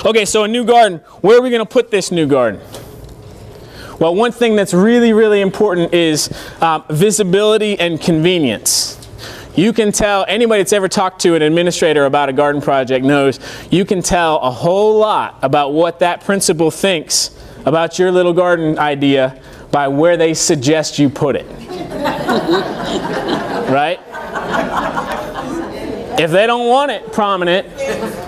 Okay, so a new garden. Where are we going to put this new garden? Well, one thing that's really, really important is visibility and convenience. You can tell, anybody that's ever talked to an administrator about a garden project knows, you can tell a whole lot about what that principal thinks about your little garden idea by where they suggest you put it. Right? If they don't want it prominent,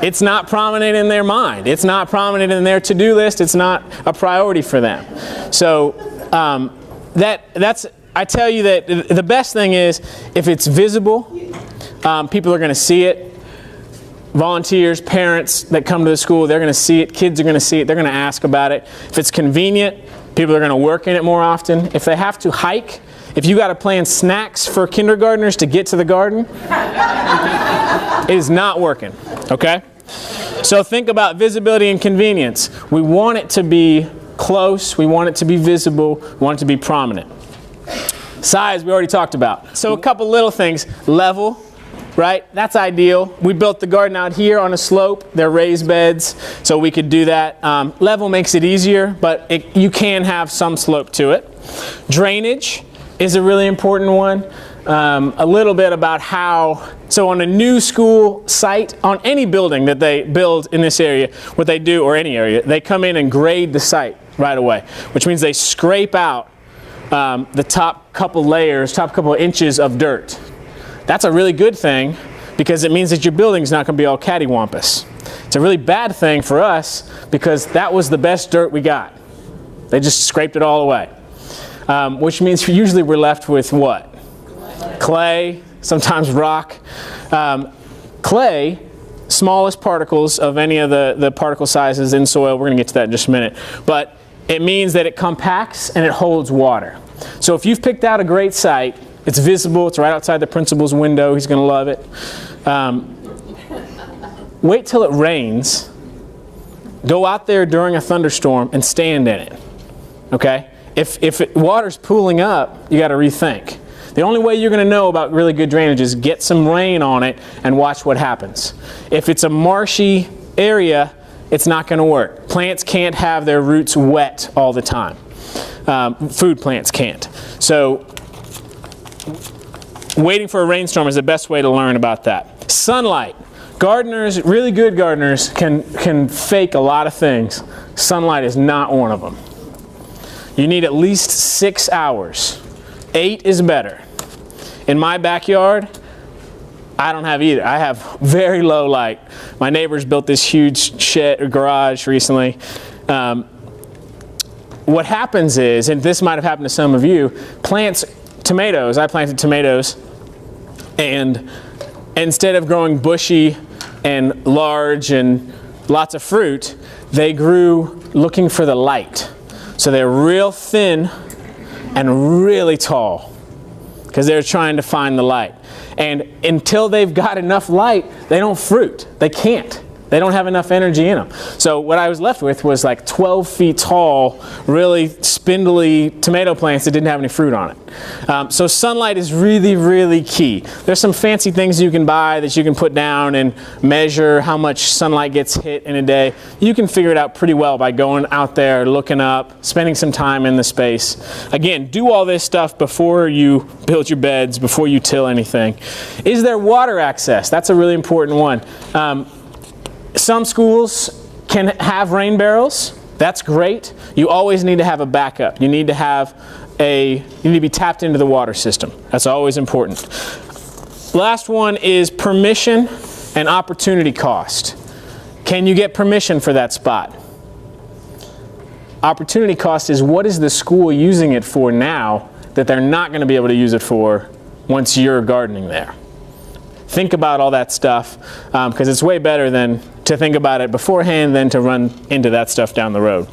it's not prominent in their mind. It's not prominent in their to-do list. It's not a priority for them. So I tell you that the best thing is if it's visible, people are going to see it. Volunteers, parents that come to the school, they're going to see it. Kids are going to see it. They're going to ask about it. If it's convenient, people are going to work in it more often. If they have to hike, if you got to plan snacks for kindergartners to get to the garden, it is not working, okay? So think about visibility and convenience. We want it to be close. We want it to be visible. We want it to be prominent. Size, we already talked about. So a couple little things. Level, right? That's ideal. We built the garden out here on a slope. They're raised beds, so we could do that. Level makes it easier, but you can have some slope to it. Drainage is a really important one. A little bit about how, so on a new school site, on any building that they build in this area, what they do, or any area, they come in and grade the site right away, which means they scrape out the top couple layers, top couple inches of dirt. That's a really good thing because it means that your building's not going to be all cattywampus. It's a really bad thing for us because that was the best dirt we got. They just scraped it all away. Which means usually we're left with what? Clay, sometimes rock. Clay, smallest particles of any of the particle sizes in soil. We're going to get to that in just a minute. But it means that it compacts and it holds water. So if you've picked out a great site, it's visible, it's right outside the principal's window, he's going to love it. Wait till it rains. Go out there during a thunderstorm and stand in it. Okay? If water's pooling up, you got to rethink. The only way you're going to know about really good drainage is get some rain on it and watch what happens. If it's a marshy area, it's not going to work. Plants can't have their roots wet all the time. Food plants can't. So waiting for a rainstorm is the best way to learn about that. Sunlight. Gardeners, really good gardeners, can fake a lot of things. Sunlight is not one of them. You need at least 6 hours. 8 is better. In my backyard, I don't have either. I have very low light. My neighbors built this huge shed or garage recently. What happens is, and this might have happened to some of you, tomatoes, I planted tomatoes, and instead of growing bushy and large and lots of fruit, they grew looking for the light. So they're real thin and really tall because they're trying to find the light. And until they've got enough light, they don't fruit. They can't. They don't have enough energy in them. So what I was left with was like 12 feet tall, really spindly tomato plants that didn't have any fruit on it. So sunlight is really, really key. There's some fancy things you can buy that you can put down and measure how much sunlight gets hit in a day. You can figure it out pretty well by going out there, looking up, spending some time in the space. Again, do all this stuff before you build your beds, before you till anything. Is there water access? That's a really important one. Some schools can have rain barrels. That's great. You always need to have a backup. You need to have you need to be tapped into the water system. That's always important. Last one is permission and opportunity cost. Can you get permission for that spot? Opportunity cost is what is the school using it for now that they're not going to be able to use it for once you're gardening there. Think about all that stuff because it's way better than to think about it beforehand than to run into that stuff down the road.